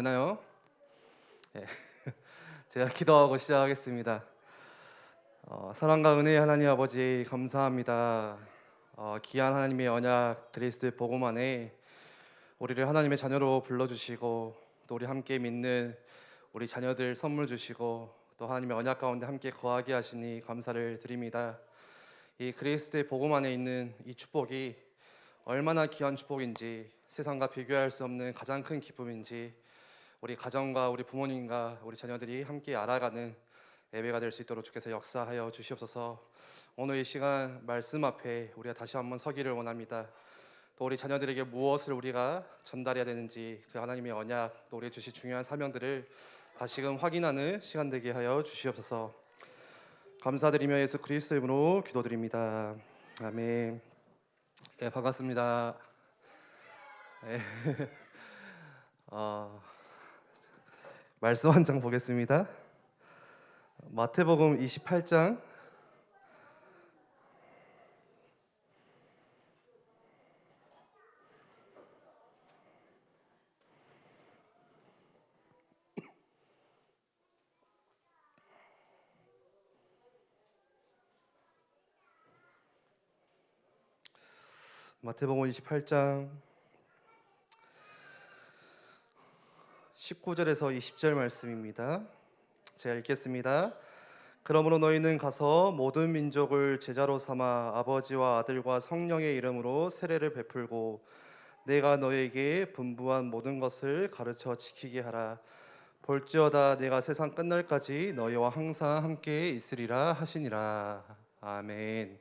되나요? 예. 제가 기도하고 시작하겠습니다. 사랑과 은혜의 하나님 아버지 감사합니다. 귀한 하나님의 언약 그리스도의 복음 안에 우리를 하나님의 자녀로 불러주시고 또 우리 함께 믿는 우리 자녀들 선물 주시고 또 하나님의 언약 가운데 함께 거하게 하시니 감사를 드립니다. 이 그리스도의 복음 안에 있는 이 축복이 얼마나 귀한 축복인지 세상과 비교할 수 없는 가장 큰 기쁨인지 우리 가정과 우리 부모님과 우리 자녀들이 함께 알아가는 예배가 될 수 있도록 주께서 역사하여 주시옵소서. 오늘 이 시간 말씀 앞에 우리가 다시 한번 서기를 원합니다. 또 우리 자녀들에게 무엇을 우리가 전달해야 되는지 그 하나님의 언약 또 우리의 주신 중요한 사명들을 다시금 확인하는 시간 되게 하여 주시옵소서. 감사드리며 예수 그리스도의 이름으로 기도드립니다. 아멘. 예, 반갑습니다. 예. 말씀 한 장 보겠습니다. 마태복음 28장 마태복음 28장 19절에서 20절 말씀입니다. 제가 읽겠습니다. 그러므로 너희는 가서 모든 민족을 제자로 삼아 아버지와 아들과 성령의 이름으로 세례를 베풀고 내가 너희에게 분부한 모든 것을 가르쳐 지키게 하라. 볼지어다 내가 세상 끝날까지 너희와 항상 함께 있으리라 하시니라. 아멘.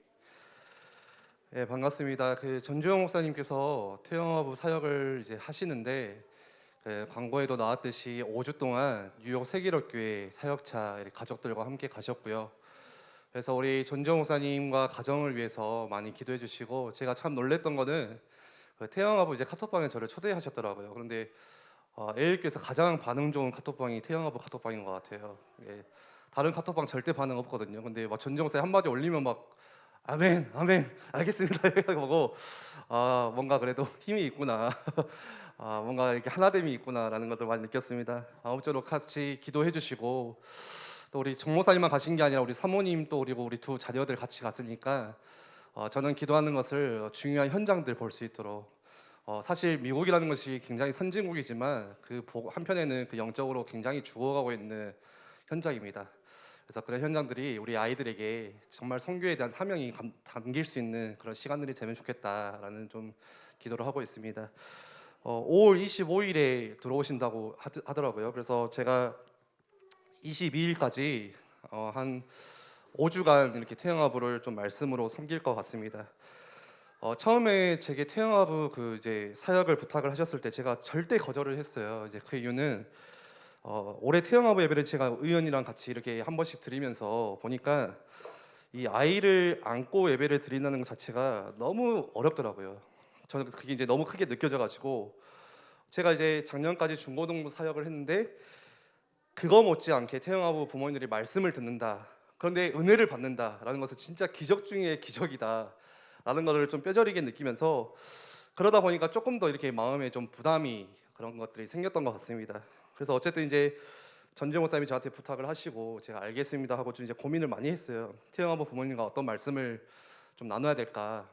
예, 반갑습니다. 그 전주영 목사님께서 태영아부 사역을 이제 하시는데 광고에도 나왔듯이 5주 동안 뉴욕 세기록교회 사역차 가족들과 함께 가셨고요. 그래서 우리 전주영 목사님과 가정을 위해서 많이 기도해 주시고 제가 참 놀랬던 거는 태영아부 이제 카톡방에 저를 초대하셨더라고요. 그런데 AL교에서 가장 반응 좋은 카톡방이 태영아부 카톡방인 것 같아요. 예, 다른 카톡방 절대 반응 없거든요. 근데 막 전주영 목사님 한마디 올리면 막 아멘, 아멘, 알겠습니다. 이렇게 보고 뭔가 그래도 힘이 있구나. 뭔가 이렇게 하나됨이 있구나라는 것을 많이 느꼈습니다. 아무쪼록 같이 기도해 주시고 또 우리 정모사님만 가신 게 아니라 우리 사모님 또 그리고 우리 두 자녀들 같이 갔으니까 저는 기도하는 것을 중요한 현장들 볼 수 있도록 사실 미국이라는 것이 굉장히 선진국이지만 그 한편에는 그 영적으로 굉장히 죽어가고 있는 현장입니다. 그래서 그런 현장들이 우리 아이들에게 정말 선교에 대한 사명이 담길 수 있는 그런 시간들이 되면 좋겠다라는 좀 기도를 하고 있습니다. 5월 25일에 들어오신다고 하더라고요. 그래서 제가 22일까지 한 5주간 이렇게 태영아부를 좀 말씀으로 섬길 것 같습니다. 처음에 제게 태영아부 그 이제 사역을 부탁을 하셨을 때 제가 절대 거절을 했어요. 이제 그 이유는 올해 태영아부 예배를 제가 의원이랑 같이 이렇게 한 번씩 드리면서 보니까 이 아이를 안고 예배를 드린다는 것 자체가 너무 어렵더라고요. 저는 그게 이제 너무 크게 느껴져가지고 제가 이제 작년까지 중고등부 사역을 했는데 그거 못지않게 태영아부 부모님들이 말씀을 듣는다. 그런데 은혜를 받는다라는 것은 진짜 기적 중의 기적이다라는 것을 좀 뼈저리게 느끼면서 그러다 보니까 조금 더 이렇게 마음에 좀 부담이 그런 것들이 생겼던 것 같습니다. 그래서 어쨌든 이제 전재 목사님이 저한테 부탁을 하시고 제가 알겠습니다 하고 좀 이제 고민을 많이 했어요. 태영아부 부모님과 어떤 말씀을 좀 나눠야 될까.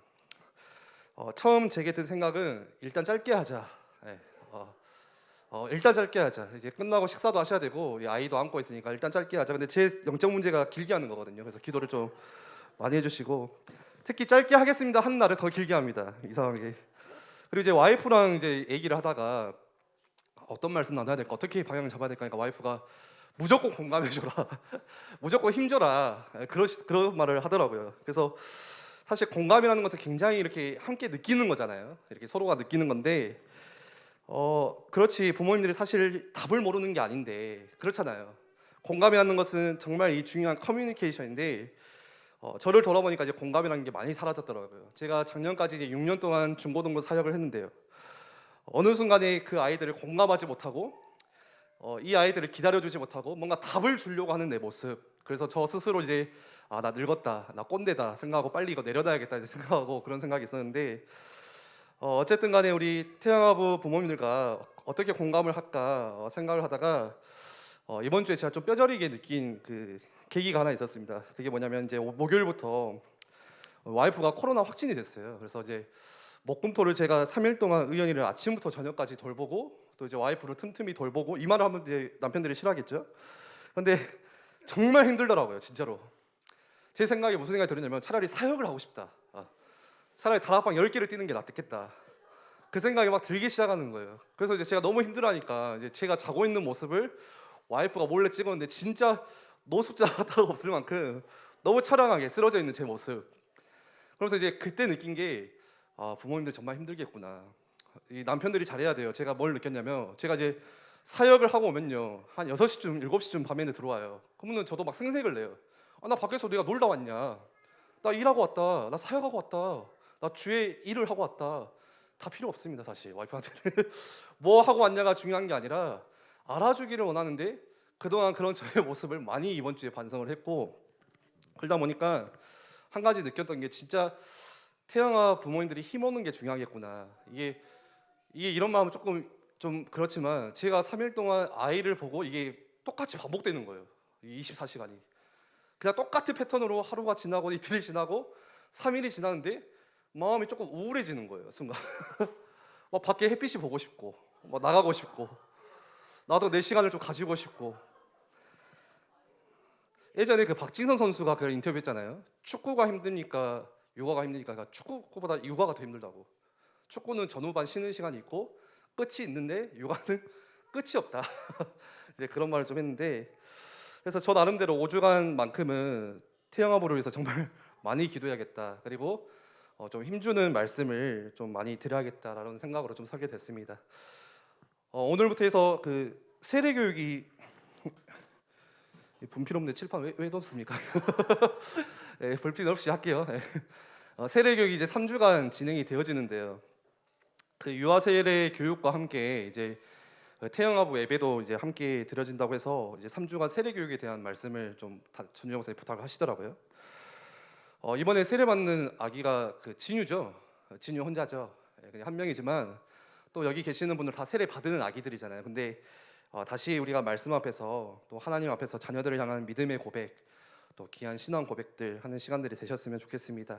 처음 제게 든 생각은 일단 짧게 하자. 네, 일단 짧게 하자. 이제 끝나고 식사도 하셔야 되고 아이도 안고 있으니까 일단 짧게 하자. 근데 제 영적 문제가 길게 하는 거거든요. 그래서 기도를 좀 많이 해주시고 특히 짧게 하겠습니다 하는 날을 더 길게 합니다. 이상하게. 그리고 이제 와이프랑 이제 얘기를 하다가 어떤 말씀 나눠야 될까, 어떻게 방향을 잡아야 될까 하니까 와이프가 무조건 공감해줘라, 무조건 힘줘라, 그런 말을 하더라고요. 그래서 사실 공감이라는 것은 굉장히 이렇게 함께 느끼는 거잖아요. 이렇게 서로가 느끼는 건데 그렇지 부모님들이 사실 답을 모르는 게 아닌데 그렇잖아요. 공감이라는 것은 정말 이 중요한 커뮤니케이션인데 저를 돌아보니까 이제 공감이라는 게 많이 사라졌더라고요. 제가 작년까지 이제 6년 동안 중고등부 사역을 했는데요. 어느 순간에 그 아이들을 공감하지 못하고 이 아이들을 기다려주지 못하고 뭔가 답을 주려고 하는 내 모습. 그래서 저 스스로 이제 나 늙었다, 나 꼰대다 생각하고 빨리 이거 내려놔야겠다 이제 생각하고 그런 생각이 있었는데 어쨌든 간에 우리 태영아부 부모님들과 어떻게 공감을 할까 생각을 하다가 이번 주에 제가 좀 뼈저리게 느낀 그 계기가 하나 있었습니다. 그게 뭐냐면 이제 목요일부터 와이프가 코로나 확진이 됐어요. 그래서 이제 목금토를 제가 3일 동안 의연이를 아침부터 저녁까지 돌보고 또 이제 와이프를 틈틈이 돌보고, 이 말을 하면 이제 남편들이 싫어하겠죠. 근데 정말 힘들더라고요, 진짜로. 제 생각에 무슨 생각이 들었냐면 차라리 사역을 하고 싶다. 차라리 다락방 10개를 뛰는 게 낫겠다. 그 생각이 막 들기 시작하는 거예요. 그래서 이제 제가 너무 힘들어하니까 이제 제가 자고 있는 모습을 와이프가 몰래 찍었는데 진짜 노숙자가 따로 없을 만큼 너무 처량하게 쓰러져 있는 제 모습. 그래서 이제 그때 느낀 게 부모님들 정말 힘들겠구나. 이 남편들이 잘해야 돼요. 제가 뭘 느꼈냐면 제가 이제 사역을 하고 오면요 한 6시쯤 7시쯤 밤에는 들어와요. 그러면 저도 막 생색을 내요. 나 밖에서 내가 놀다 왔냐, 나 일하고 왔다, 나 사역하고 왔다, 나 주에 일을 하고 왔다. 다 필요 없습니다. 사실 와이프한테는 뭐 하고 왔냐가 중요한 게 아니라 알아주기를 원하는데, 그동안 그런 저의 모습을 많이 이번 주에 반성을 했고, 그러다 보니까 한 가지 느꼈던 게 진짜 태영아 부모님들이 힘오는 게 중요하겠구나. 이게 이런 마음은 조금 좀 그렇지만 제가 3일 동안 아이를 보고 이게 똑같이 반복되는 거예요. 24시간이 그냥 똑같은 패턴으로 하루가 지나고 이틀이 지나고 3일이 지나는데 마음이 조금 우울해지는 거예요, 순간. 막 밖에 햇빛이 보고 싶고 막 나가고 싶고 나도 내 시간을 좀 가지고 싶고. 예전에 그 박진선 선수가 그 인터뷰했잖아요. 축구가 힘듭니까 육아가 힘드니까? 그러니까 축구보다 육아가 더 힘들다고. 축구는 전후반 쉬는 시간이 있고 끝이 있는데 육아는 끝이 없다. 이제 그런 말을 좀 했는데, 그래서 저 나름대로 5주간만큼은 태영아부를 위해서 정말 많이 기도해야겠다. 그리고 좀 힘주는 말씀을 좀 많이 드려야겠다라는 생각으로 좀 서게 됐습니다. 오늘부터 해서 그 세례 교육이 분필 없네. 칠판 왜 뒀습니까? 네, 불필요 없이 할게요. 네. 세례 교육이 이제 3주간 진행이 되어지는데요. 그 유아 세례 교육과 함께 이제 태영아부 예배도 이제 함께 드려진다고 해서 이제 3주간 세례 교육에 대한 말씀을 좀 전유 목사님 부탁을 하시더라고요. 이번에 세례 받는 아기가 그 진유죠. 진유 혼자죠. 그냥 한 명이지만 또 여기 계시는 분들 다 세례 받는 아기들이잖아요. 근데 다시 우리가 말씀 앞에서 또 하나님 앞에서 자녀들을 향한 믿음의 고백, 또 귀한 신앙 고백들 하는 시간들이 되셨으면 좋겠습니다.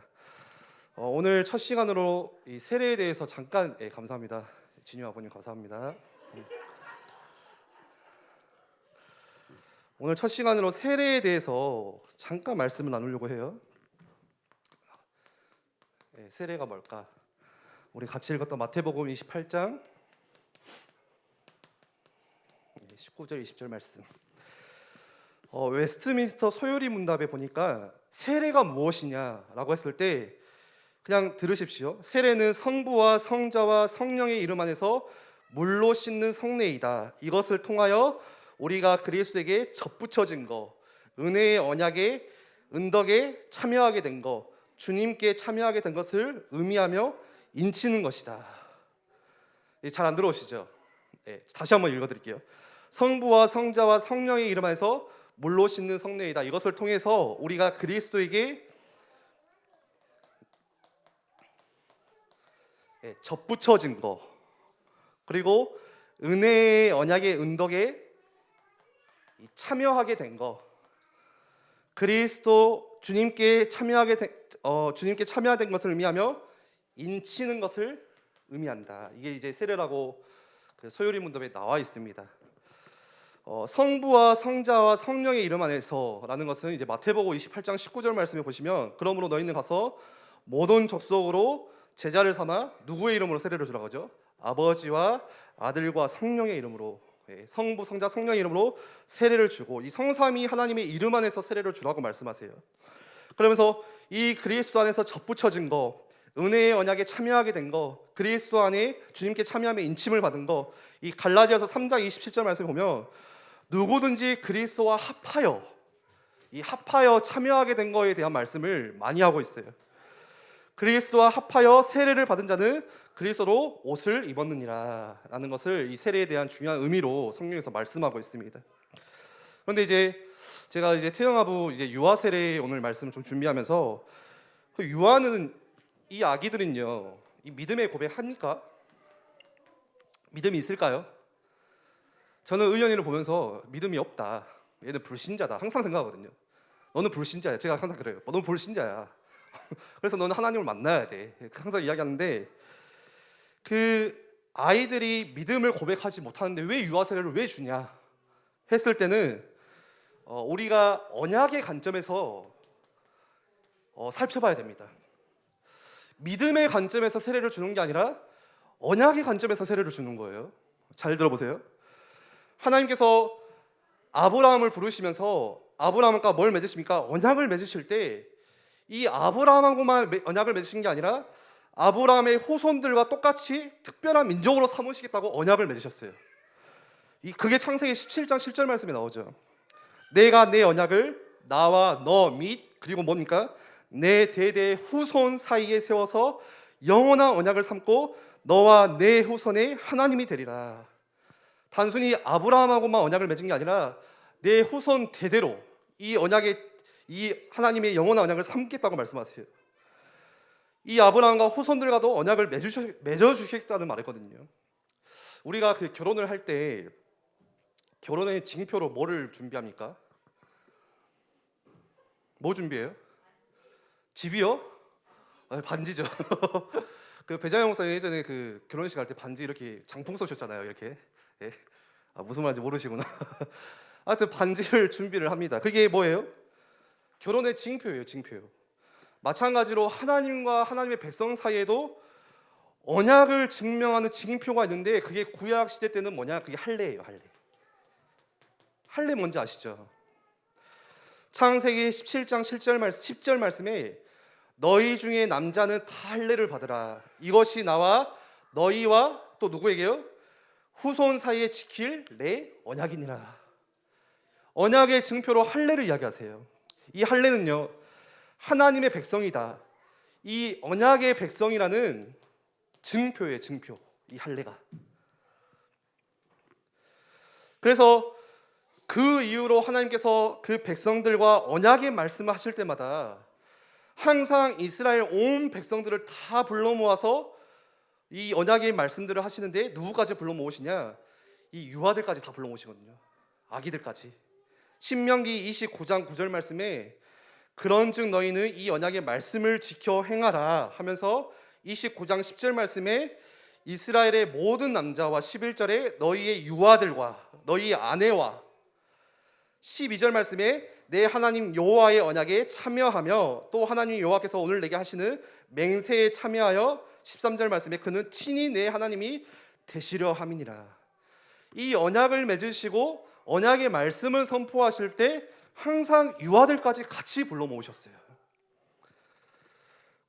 오늘 첫 시간으로 이 세례에 대해서 잠깐, 감사합니다. 진유 아버님 감사합니다. 오늘 첫 시간으로 세례에 대해서 잠깐 말씀을 나누려고 해요. 세례가 뭘까? 우리 같이 읽었던 마태복음 28장 19절 20절 말씀. 웨스트민스터 소요리 문답에 보니까 세례가 무엇이냐라고 했을 때 그냥 들으십시오. 세례는 성부와 성자와 성령의 이름 안에서 물로 씻는 성례이다. 이것을 통하여 우리가 그리스도에게 접붙여진 거, 은혜의 언약의 은덕에 참여하게 된 거, 주님께 참여하게 된 것을 의미하며 인치는 것이다. 잘 안 들어오시죠? 다시 한번 읽어드릴게요. 성부와 성자와 성령의 이름 안에서 물로 씻는 성례이다. 이것을 통해서 우리가 그리스도에게 접붙여진 거, 그리고 은혜의 언약의 은덕에 참여하게 된 거, 그리스도 주님께 주님께 참여된 것을 의미하며 인치는 것을 의미한다. 이게 이제 세례라고 그 소요리 문답에 나와 있습니다. 성부와 성자와 성령의 이름 안에서라는 것은 이제 마태복음 28장 19절 말씀에 보시면, 그러므로 너희는 가서 모든 족속으로 제자를 삼아 누구의 이름으로 세례를 주라고 하죠? 아버지와 아들과 성령의 이름으로, 성부, 성자, 성령의 이름으로 세례를 주고, 이 성삼위 하나님의 이름 안에서 세례를 주라고 말씀하세요. 그러면서 이 그리스도 안에서 접붙여진 거, 은혜의 언약에 참여하게 된 거, 그리스도 안에 주님께 참여하며 인침을 받은 거, 이 갈라디아서 3장 27절 말씀 보면 누구든지 그리스도와 합하여 참여하게 된 거에 대한 말씀을 많이 하고 있어요. 그리스도와 합하여 세례를 받은 자는 그리스도로 옷을 입었느니라 라는 것을 이 세례에 대한 중요한 의미로 성경에서 말씀하고 있습니다. 그런데 이제 제가 이제 태영아부 이제 유아 세례 오늘 말씀을 좀 준비하면서, 그 유아는 이 아기들은요 이 믿음의 고백 합니까? 믿음이 있을까요? 저는 의연이를 보면서 믿음이 없다, 얘는 불신자다 항상 생각하거든요. 너는 불신자야. 제가 항상 그래요. 너는 불신자야. 그래서 너는 하나님을 만나야 돼. 항상 이야기하는데, 그 아이들이 믿음을 고백하지 못하는데 왜 유아 세례를 왜 주냐 했을 때는 우리가 언약의 관점에서 살펴봐야 됩니다. 믿음의 관점에서 세례를 주는 게 아니라 언약의 관점에서 세례를 주는 거예요. 잘 들어보세요. 하나님께서 아브라함을 부르시면서 아브라함과 뭘 맺으십니까? 언약을 맺으실 때 이 아브라함하고만 언약을 맺으신 게 아니라 아브라함의 후손들과 똑같이 특별한 민족으로 삼으시겠다고 언약을 맺으셨어요. 그게 창세기 17장 7절 말씀에 나오죠. 내가 내 언약을 나와 너 및 그리고 뭡니까? 내 대대 후손 사이에 세워서 영원한 언약을 삼고 너와 내 후손의 하나님이 되리라. 단순히 아브라함하고만 언약을 맺은 게 아니라 내 후손 대대로 이 하나님의 영원한 언약을 삼겠다고 말씀하세요. 이 아브라함과 후손들과도 언약을 맺어주시겠다는 말이거든요. 우리가 그 결혼을 할 때 결혼의 징표로 뭐를 준비합니까? 뭐 준비해요? 집이요? 반지죠. 그 배장영 목사님 예전에 그 결혼식 할 때 반지 이렇게 장풍 쏘셨잖아요. 이렇게. 예. 무슨 말인지 모르시구나. 하여튼 반지를 준비를 합니다. 그게 뭐예요? 결혼의 징표예요. 징표. 마찬가지로 하나님과 하나님의 백성 사이에도 언약을 증명하는 징표가 있는데 그게 구약 시대 때는 뭐냐? 그게 할례예요. 할례. 할례 뭔지 아시죠? 창세기 17장 10절 말씀에 너희 중에 남자는 다 할례를 받으라. 이것이 나와 너희와 또 누구에게요? 후손 사이에 지킬 내 언약이니라. 언약의 증표로 할례를 이야기하세요. 이 할례는요, 하나님의 백성이다. 이 언약의 백성이라는 증표예요. 증표. 이 할례가. 그래서 그 이후로 하나님께서 그 백성들과 언약의 말씀을 하실 때마다 항상 이스라엘 온 백성들을 다 불러 모아서 이 언약의 말씀들을 하시는데 누구까지 불러 모으시냐? 이 유아들까지 다 불러 모으시거든요. 아기들까지. 신명기 29장 9절 말씀에 그런즉 너희는 이 언약의 말씀을 지켜 행하라 하면서 29장 10절 말씀에 이스라엘의 모든 남자와 11절에 너희의 유아들과 너희 아내와 12절 말씀에 내 하나님 여호와의 언약에 참여하며 또 하나님 여호와께서 오늘 내게 하시는 맹세에 참여하여 13절 말씀에 그는 친히 내 하나님이 되시려 함이니라. 이 언약을 맺으시고 언약의 말씀을 선포하실 때 항상 유아들까지 같이 불러 모으셨어요.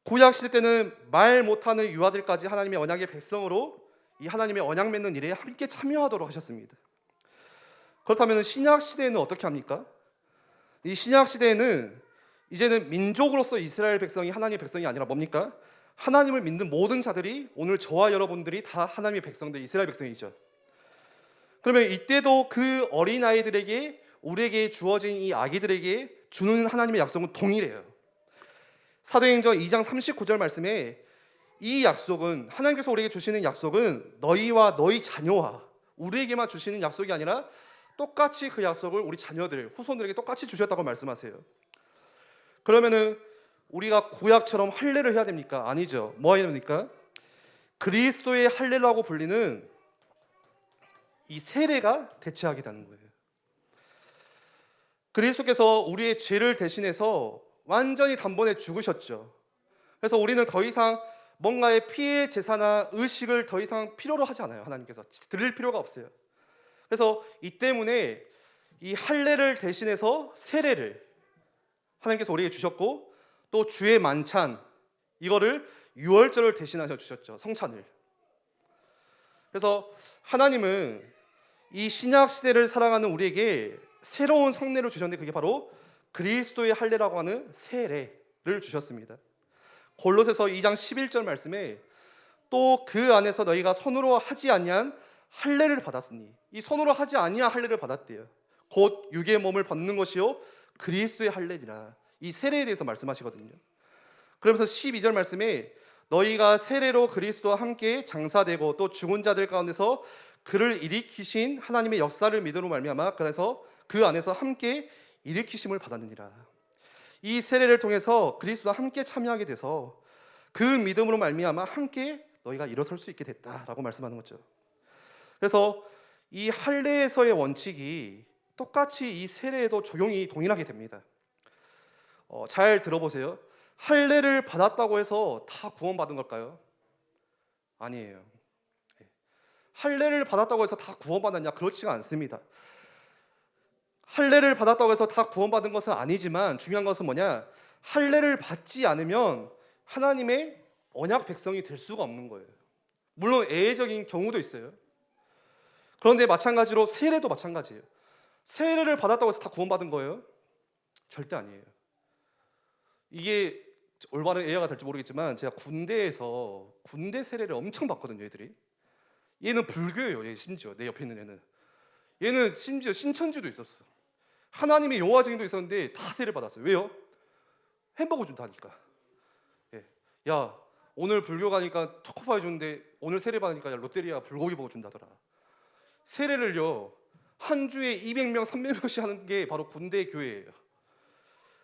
구약 시대 때는 말 못하는 유아들까지 하나님의 언약의 백성으로 이 하나님의 언약 맺는 일에 함께 참여하도록 하셨습니다. 그렇다면 신약 시대에는 어떻게 합니까? 이 신약 시대에는 이제는 민족으로서 이스라엘 백성이 하나님의 백성이 아니라 뭡니까? 하나님을 믿는 모든 자들이 오늘 저와 여러분들이 다 하나님의 백성들, 이스라엘 백성이죠. 그러면 이때도 그 어린아이들에게 우리에게 주어진 이 아기들에게 주는 하나님의 약속은 동일해요. 사도행전 2장 39절 말씀에 이 약속은 하나님께서 우리에게 주시는 약속은 너희와 너희 자녀와 우리에게만 주시는 약속이 아니라 똑같이 그 약속을 우리 자녀들, 후손들에게 똑같이 주셨다고 말씀하세요. 그러면은 우리가 구약처럼 할례를 해야 됩니까? 아니죠. 뭐 해야 됩니까? 그리스도의 할례라고 불리는 이 세례가 대체하게 되는 거예요. 그리스도께서 우리의 죄를 대신해서 완전히 단번에 죽으셨죠. 그래서 우리는 더 이상 뭔가의 피의 제사나 의식을 더 이상 필요로 하지 않아요. 하나님께서 드릴 필요가 없어요. 그래서 이 때문에 이 할례를 대신해서 세례를 하나님께서 우리에게 주셨고 또 주의 만찬 이거를 유월절을 대신하셔 주셨죠. 성찬을. 그래서 하나님은 이 신약 시대를 살아가는 우리에게 새로운 성례를 주셨는데 그게 바로 그리스도의 할례라고 하는 세례를 주셨습니다. 골로새서 2장 11절 말씀에 또 그 안에서 너희가 손으로 하지 아니한 할례를 받았으니 이 손으로 하지 아니한 할례를 받았대요. 곧 육의 몸을 받는 것이요 그리스도의 할례니라. 이 세례에 대해서 말씀하시거든요. 그러면서 12절 말씀에 너희가 세례로 그리스도와 함께 장사되고 또 죽은 자들 가운데서 그를 일으키신 하나님의 역사를 믿음으로 말미암아 그래서 그 안에서 함께 일으키심을 받았느니라. 이 세례를 통해서 그리스도와 함께 참여하게 돼서 그 믿음으로 말미암아 함께 너희가 일어설 수 있게 됐다라고 말씀하는 거죠. 그래서 이 할례에서의 원칙이 똑같이 이 세례에도 적용이 동일하게 됩니다. 잘 들어보세요. 할례를 받았다고 해서 다 구원받은 걸까요? 아니에요. 할례를 받았다고 해서 다 구원받았냐? 그렇지가 않습니다. 할례를 받았다고 해서 다 구원받은 것은 아니지만 중요한 것은 뭐냐? 할례를 받지 않으면 하나님의 언약 백성이 될 수가 없는 거예요. 물론 예외적인 경우도 있어요. 그런데 마찬가지로 세례도 마찬가지예요. 세례를 받았다고 해서 다 구원받은 거예요? 절대 아니에요. 이게 올바른 예화가 될지 모르겠지만 제가 군대에서 군대 세례를 엄청 받거든요. 얘는 불교예요. 얘 심지어 내 옆에 있는 얘는 심지어 신천지도 있었어. 하나님의 여호와 증인도 있었는데 다 세례 받았어요. 왜요? 햄버거 준다니까. 예. 야 오늘 불교 가니까 초코파이 주는데 오늘 세례 받으니까 롯데리아 불고기 버거 준다더라. 세례를요 한 주에 200명 300명씩 하는 게 바로 군대 교회예요.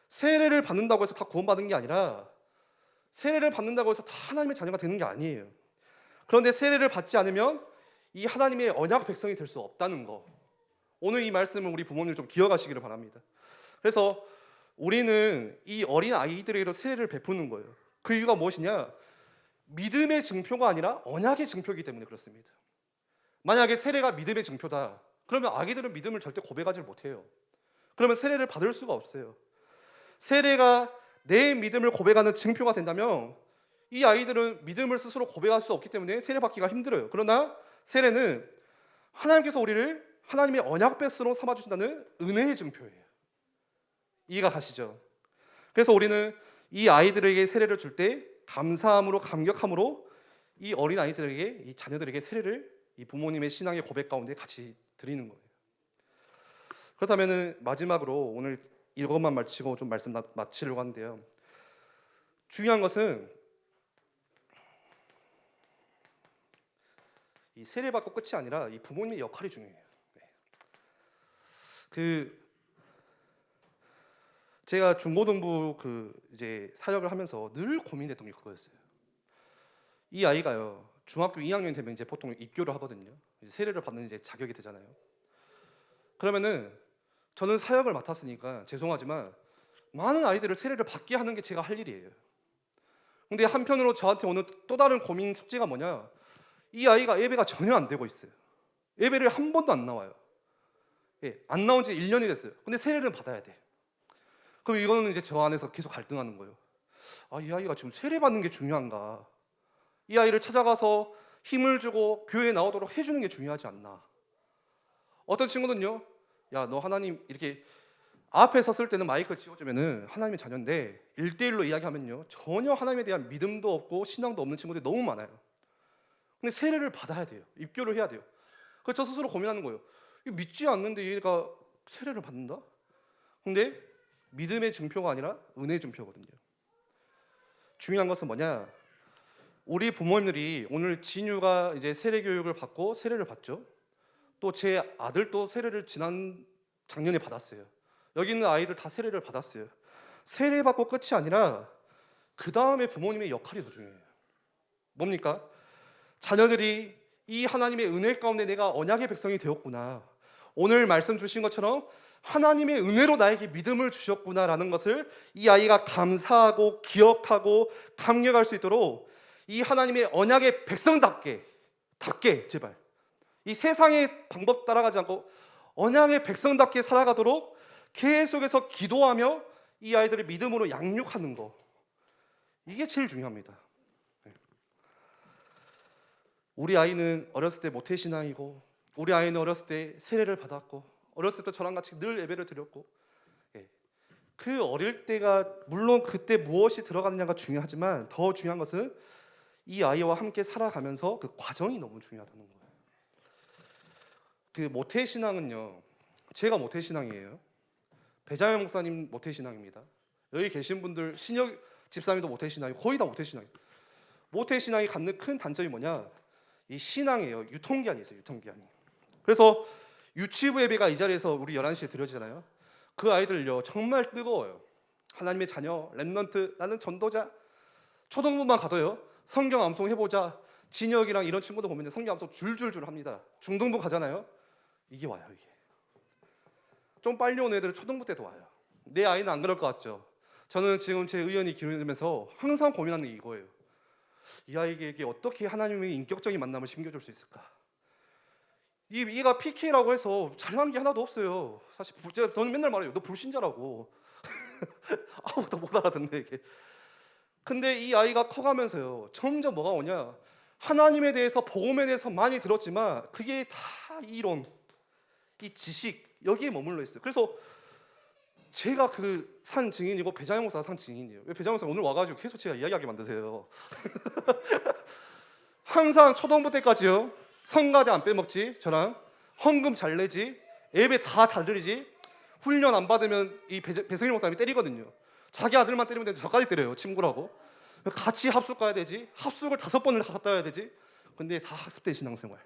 세례를 받는다고 해서 다 구원받은 게 아니라 세례를 받는다고 해서 다 하나님의 자녀가 되는 게 아니에요. 그런데 세례를 받지 않으면 이 하나님의 언약 백성이 될 수 없다는 거. 오늘 이 말씀은 우리 부모님 좀 기억하시기를 바랍니다. 그래서 우리는 이 어린 아이들에게도 세례를 베푸는 거예요. 그 이유가 무엇이냐? 믿음의 증표가 아니라 언약의 증표이기 때문에 그렇습니다. 만약에 세례가 믿음의 증표다. 그러면 아기들은 믿음을 절대 고백하지 못해요. 그러면 세례를 받을 수가 없어요. 세례가 내 믿음을 고백하는 증표가 된다면 이 아이들은 믿음을 스스로 고백할 수 없기 때문에 세례받기가 힘들어요. 그러나 세례는 하나님께서 우리를 하나님의 언약 백성으로 삼아주신다는 은혜의 증표예요. 이해가 가시죠? 그래서 우리는 이 아이들에게 세례를 줄 때 감사함으로 감격함으로 이 어린 아이들에게 이 자녀들에게 세례를 이 부모님의 신앙의 고백 가운데 같이 드리는 거예요. 그렇다면 마지막으로 오늘 이것만 마치고 좀 말씀 마치려고 하는데요. 중요한 것은 이 세례 받고 끝이 아니라 이 부모님의 역할이 중요해요. 제가 중고등부 이제 사역을 하면서 늘 고민했던 게 그거였어요. 이 아이가요 중학교 2학년 되면 이제 보통 입교를 하거든요. 이제 세례를 받는 이제 자격이 되잖아요. 그러면은 저는 사역을 맡았으니까 죄송하지만 많은 아이들을 세례를 받게 하는 게 제가 할 일이에요. 근데 한편으로 저한테 오는 또 다른 고민 숙제가 뭐냐? 이 아이가 예배가 전혀 안 되고 있어요. 예배를 한 번도 안 나와요. 예, 안 나온 지 1년이 됐어요. 근데 세례는 받아야 돼. 그럼 이거는 이제 저 안에서 계속 갈등하는 거예요. 아, 이 아이가 지금 세례 받는 게 중요한가? 이 아이를 찾아가서 힘을 주고 교회에 나오도록 해주는 게 중요하지 않나? 어떤 친구는요, 야, 너 하나님 이렇게 앞에 섰을 때는 마이크 지워주면은 하나님의 자녀인데 1대1로 이야기하면요 전혀 하나님에 대한 믿음도 없고 신앙도 없는 친구들이 너무 많아요. 근데 세례를 받아야 돼요. 입교를 해야 돼요. 그래서 저 스스로 고민하는 거예요. 믿지 않는데 얘가 세례를 받는다? 근데 믿음의 증표가 아니라 은혜의 증표거든요. 중요한 것은 뭐냐? 우리 부모님들이 오늘 진유가 이제 세례 교육을 받고 세례를 받죠. 또 제 아들도 세례를 지난 작년에 받았어요. 여기 있는 아이들 다 세례를 받았어요. 세례 받고 끝이 아니라 그 다음에 부모님의 역할이 더 중요해요. 뭡니까? 자녀들이 이 하나님의 은혜 가운데 내가 언약의 백성이 되었구나. 오늘 말씀 주신 것처럼 하나님의 은혜로 나에게 믿음을 주셨구나라는 것을 이 아이가 감사하고 기억하고 감격할 수 있도록 이 하나님의 언약의 백성답게 제발 이 세상의 방법 따라가지 않고 언약의 백성답게 살아가도록 계속해서 기도하며 이 아이들의 믿음으로 양육하는 거, 이게 제일 중요합니다. 우리 아이는 어렸을 때 모태신앙이고 우리 아이는 어렸을 때 세례를 받았고 어렸을 때 저랑 같이 늘 예배를 드렸고, 그 어릴 때가 물론 그때 무엇이 들어가느냐가 중요하지만 더 중요한 것은 이 아이와 함께 살아가면서 그 과정이 너무 중요하다는 거예요. 그 모태신앙은요, 제가 모태신앙이에요. 배장현 목사님 모태신앙입니다. 여기 계신 분들 신혁 집사님도 모태신앙이고 거의 다 모태신앙이에요. 모태신앙이 갖는 큰 단점이 뭐냐? 이 신앙이에요. 유통기한이 있어요. 유통기한이. 그래서 유치부 예배가 이 자리에서 우리 11시에 드려지잖아요. 그 아이들요 정말 뜨거워요. 하나님의 자녀, 렘넌트, 나는 전도자. 초등부만 가도요 성경 암송 해보자. 진혁이랑 이런 친구들 보면 성경 암송 줄줄줄 합니다. 중등부 가잖아요. 이게 와요. 이게 좀 빨리 오는 애들은 초등부 때도 와요. 내 아이는 안 그럴 것 같죠. 저는 지금 제 의견이 기울면서 항상 고민하는 게 이거예요. 이 아이에게 어떻게 하나님의 인격적인 만남을 심겨줄 수 있을까. 얘가 PK라고 해서 잘난 게 하나도 없어요. 사실 저는 맨날 말해요. 너 불신자라고. 아무도 못 알아듣네 이게. 근데 이 아이가 커가면서요 점점 뭐가 오냐, 하나님에 대해서 복음에 대해서 많이 들었지만 그게 다 이론, 이 지식 여기에 머물러 있어요. 그래서 제가 그 산 증인이고 배장영 목사가 산 증인이에요. 왜 배장영 목사 오늘 와가지고 계속 제가 이야기하게 만드세요. 항상 초등부 때까지요 성가대 안 빼먹지, 저랑 헌금 잘 내지, 예배 다 드리지, 훈련 안 받으면 이 배승일 목사님이 때리거든요. 자기 아들만 때리면 되는데 저까지 때려요. 친구라고. 같이 합숙 가야 되지, 합숙을 5번을 갔다 와야 되지. 근데 다 학습된 신앙생활.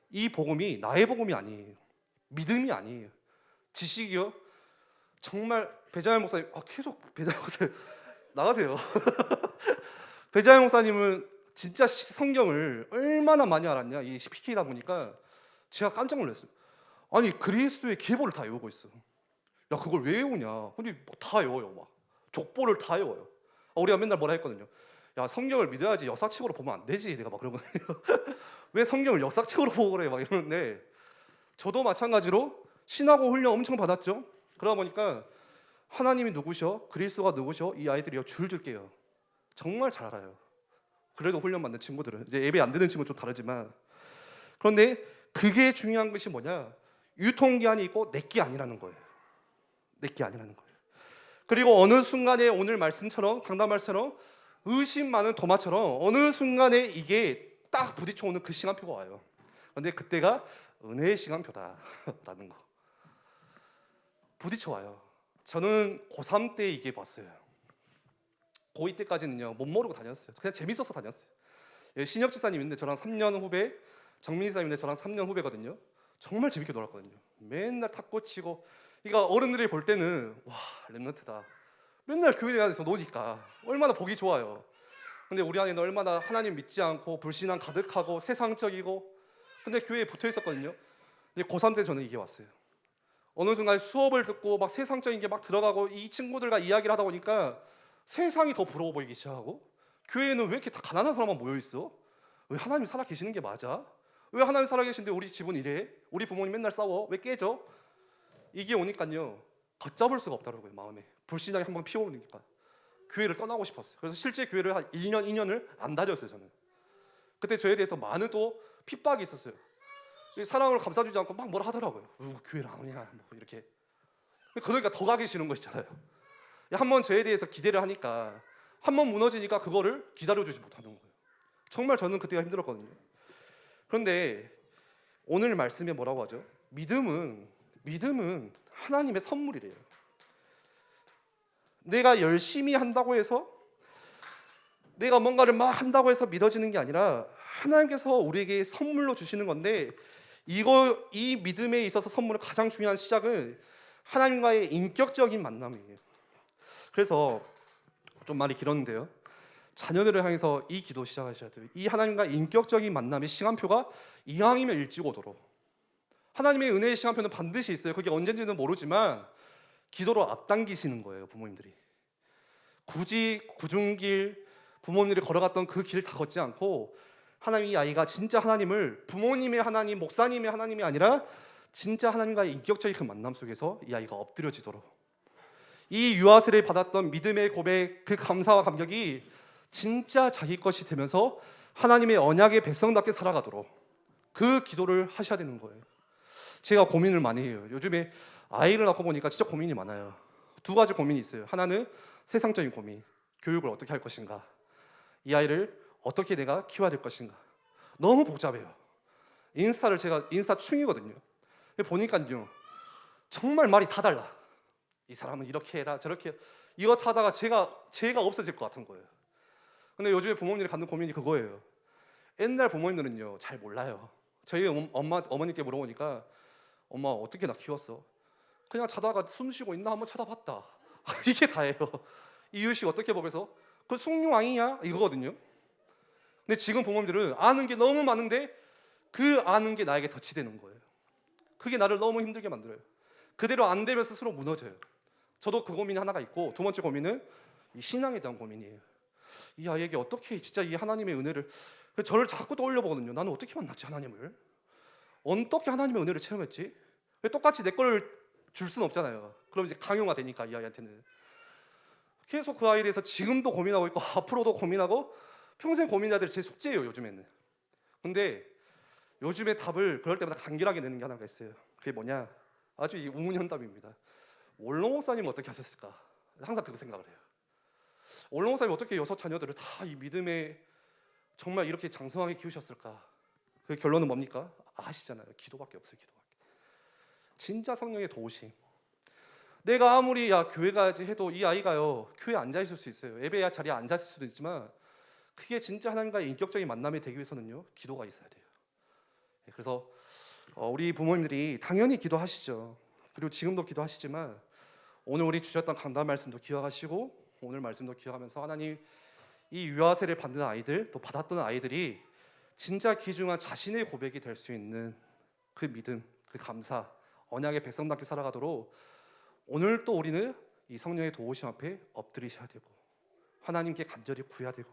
이 복음이 나의 복음이 아니에요. 믿음이 아니에요. 지식이요. 정말 배자영 목사님, 계속 배자영 목사님 나가세요. 배자영 목사님은 진짜 성경을 얼마나 많이 알았냐, 이 PK다 보니까 제가 깜짝 놀랐어요. 아니 그리스도의 계보를 다 외우고 있어. 야 그걸 왜 외우냐? 근데 다 외워요. 막 족보를 다 외워요. 우리가 맨날 뭐라 했거든요. 야 성경을 믿어야지 역사책으로 보면 안 되지. 내가 막 그러거든요. 왜 성경을 역사책으로 보고 그래? 막 이러는데 저도 마찬가지로 신하고 훈련 엄청 받았죠. 그러다 보니까 하나님이 누구셔? 그리스도가 누구셔? 이 아이들이요 줄줄 깨요. 정말 잘 알아요. 그래도 훈련 받는 친구들은 이제 예배 안 드는 친구는 좀 다르지만, 그런데 그게 중요한 것이 뭐냐? 유통기한이 있고 내게 아니라는 거예요. 내게 아니라는 거예요. 그리고 어느 순간에 오늘 말씀처럼 강단 말씀처럼 의심 많은 도마처럼 어느 순간에 이게 딱 부딪혀오는 그 시간표가 와요. 그런데 그때가 은혜의 시간표다라는 거 부딪혀와요. 저는 고3 때 이게 봤어요. 고2 때까지는요 못 모르고 다녔어요. 그냥 재밌어서 다녔어요. 신혁 지사님인데 저랑 3년 후배, 정민희 지사님인데 저랑 3년 후배거든요. 정말 재밌게 놀았거든요. 맨날 탁구 치고. 그러니까 어른들이 볼 때는 와 렘넌트다. 맨날 교회 안에서 노니까 얼마나 보기 좋아요. 근데 우리 안에는 얼마나 하나님 믿지 않고 불신앙 가득하고 세상적이고, 근데 교회에 붙어 있었거든요. 근데 고3 때 저는 이게 왔어요. 어느 순간 수업을 듣고 막 세상적인 게 막 들어가고 이 친구들과 이야기를 하다 보니까 세상이 더 부러워 보이기 시작하고, 교회에는 왜 이렇게 다 가난한 사람만 모여 있어? 왜 하나님 살아 계시는 게 맞아? 왜 하나님 살아 계신데 우리 집은 이래? 우리 부모님 맨날 싸워? 왜 깨져? 이게 오니까요 걷잡을 수가 없더라고요. 마음에 불신앙이 한번 피어오르니까 교회를 떠나고 싶었어요. 그래서 실제 교회를 한 1년, 2년을 안 다녔어요. 저는 그때 저에 대해서 많은 또 핍박이 있었어요. 사랑을 감싸주지 않고 막 뭐라 하더라고요. 교회를 안 오냐 뭐 이렇게. 그러니까 더 가기 싫은 것이잖아요. 한번 저에 대해서 기대를 하니까 한번 무너지니까 그거를 기다려주지 못하는 거예요. 정말 저는 그때가 힘들었거든요. 그런데 오늘 말씀에 뭐라고 하죠? 믿음은 하나님의 선물이래요. 내가 열심히 한다고 해서, 내가 뭔가를 막 한다고 해서 믿어지는 게 아니라 하나님께서 우리에게 선물로 주시는 건데, 이 믿음에 있어서 선물의 가장 중요한 시작은 하나님과의 인격적인 만남이에요. 그래서 좀 말이 길었는데요, 자녀들을 향해서 이 기도 시작하셔야 돼요. 이 하나님과 인격적인 만남의 시간표가 이왕이면 일찍 오도록. 하나님의 은혜의 시간표는 반드시 있어요. 그게 언젠지는 모르지만 기도로 앞당기시는 거예요. 부모님들이 굳이 굳은 길, 부모님들이 걸어갔던 그 길 다 걷지 않고 하나님, 이 아이가 진짜 하나님을, 부모님의 하나님, 목사님의 하나님이 아니라 진짜 하나님과의 인격적인 그 만남 속에서 이 아이가 엎드려지도록, 이 유아세례 받았던 믿음의 고백, 그 감사와 감격이 진짜 자기 것이 되면서 하나님의 언약의 백성답게 살아가도록 그 기도를 하셔야 되는 거예요. 제가 고민을 많이 해요. 요즘에 아이를 낳고 보니까 진짜 고민이 많아요. 두 가지 고민이 있어요. 하나는 세상적인 고민, 교육을 어떻게 할 것인가, 이 아이를 어떻게 내가 키워야 될 것인가. 너무 복잡해요. 제가 인스타 충이거든요. 보니까요 정말 말이 다 달라. 이 사람은 이렇게 해라 저렇게 해라. 이거 타다가 제가 없어질 것 같은 거예요. 근데 요즘에 부모님들이 갖는 고민이 그거예요. 옛날 부모님들은요 잘 몰라요. 저희 어머니께 물어보니까 엄마 어떻게 나 키웠어? 그냥 자다가 숨 쉬고 있나 한번 쳐다봤다. 이게 다예요. 이유식 어떻게 먹여서? 그 숭늉 아니냐? 이거거든요. 근데 지금 부모님들은 아는 게 너무 많은데 그 아는 게 나에게 덫이 되는 거예요. 그게 나를 너무 힘들게 만들어요. 그대로 안 되면 스스로 무너져요. 저도 그 고민이 하나가 있고, 두 번째 고민은 이 신앙에 대한 고민이에요. 이 아이에게 어떻게 진짜 이 하나님의 은혜를, 저를 자꾸 떠올려 보거든요. 나는 어떻게 만났지 하나님을? 어떻게 하나님의 은혜를 체험했지? 왜 똑같이 내 걸 줄 수는 없잖아요. 그럼 이제 강요가 되니까 이 아이한테는. 계속 그 아이에 대해서 지금도 고민하고 있고 앞으로도 고민하고 평생 고민해야 될 제 숙제예요, 요즘에는. 근데 요즘에 답을 그럴 때마다 간결하게 내는 게 하나가 있어요. 그게 뭐냐? 아주 이 우문현답입니다. 원로 목사님은 어떻게 하셨을까? 항상 그 생각을 해요. 원로 목사님 어떻게 6자녀들을 다 이 믿음에 정말 이렇게 장성하게 키우셨을까? 그 결론은 뭡니까? 아시잖아요. 기도밖에 없어요. 기도밖에. 진짜 성령의 도우심. 내가 아무리 교회 가야지 해도 이 아이가요, 교회에 앉아 있을 수 있어요. 예배 자리에 앉아 있을 수도 있지만 그게 진짜 하나님과의 인격적인 만남이 되기 위해서는요, 기도가 있어야 돼요. 그래서 우리 부모님들이 당연히 기도하시죠. 그리고 지금도 기도하시지만 오늘 우리 주셨던 강단 말씀도 기억하시고 오늘 말씀도 기억하면서 하나님, 이 유아 세례 받는 아이들, 또 받았던 아이들이 진짜 귀중한 자신의 고백이 될 수 있는 그 믿음, 그 감사, 언약의 백성답게 살아가도록 오늘 또 우리는 이 성령의 도우심 앞에 엎드리셔야 되고 하나님께 간절히 구해야 되고,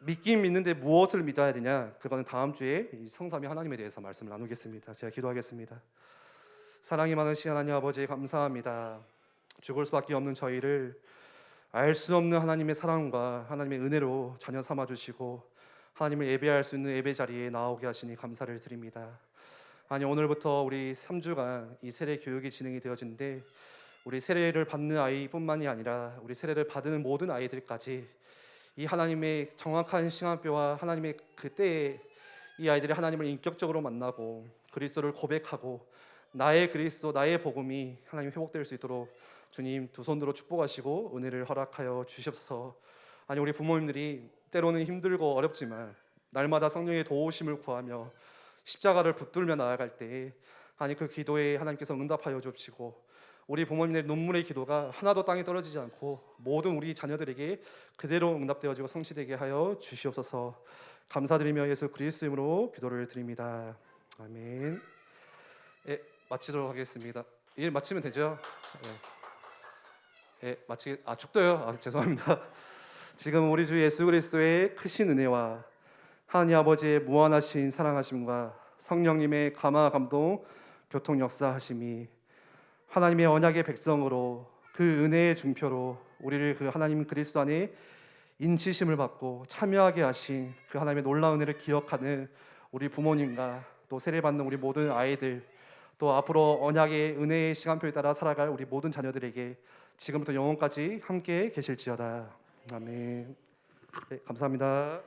믿긴 믿는데 무엇을 믿어야 되냐? 그거는 다음 주에 이 성삼위 하나님에 대해서 말씀을 나누겠습니다. 제가 기도하겠습니다. 사랑이 많으신 하나님 아버지, 감사합니다. 죽을 수밖에 없는 저희를 알 수 없는 하나님의 사랑과 하나님의 은혜로 자녀 삼아 주시고 하나님을 예배할 수 있는 예배 자리에 나오게 하시니 감사를 드립니다. 아니, 오늘부터 우리 3주간 이 세례 교육이 진행이 되어지는데 우리 세례를 받는 아이뿐만이 아니라 우리 세례를 받는 모든 아이들까지 이 하나님의 정확한 시간표와 하나님의 그때에 이 아이들이 하나님을 인격적으로 만나고 그리스도를 고백하고 나의 그리스도, 나의 복음이 하나님 회복될 수 있도록 주님 두 손으로 축복하시고 은혜를 허락하여 주시옵소서. 아니, 우리 부모님들이 때로는 힘들고 어렵지만 날마다 성령의 도우심을 구하며 십자가를 붙들며 나아갈 때 아니, 그 기도에 하나님께서 응답하여 주시고 우리 부모님들의 눈물의 기도가 하나도 땅에 떨어지지 않고 모든 우리 자녀들에게 그대로 응답되어지고 성취되게 하여 주시옵소서. 감사드리며 예수 그리스도 이름으로 기도를 드립니다. 아멘. 예, 마치도록 하겠습니다. 일 마치면 되죠? 축도요? 죄송합니다. 지금 우리 주 예수 그리스도의 크신 은혜와 하나님 아버지의 무한하신 사랑하심과 성령님의 감화 감동 교통 역사하심이 하나님의 언약의 백성으로 그 은혜의 중표로 우리를 그 하나님 그리스도 안에 인치심을 받고 참여하게 하신 그 하나님의 놀라운 은혜를 기억하는 우리 부모님과 또 세례받는 우리 모든 아이들, 또 앞으로 언약의 은혜의 시간표에 따라 살아갈 우리 모든 자녀들에게 지금부터 영원까지 함께 계실지어다. 아멘. 네, 감사합니다.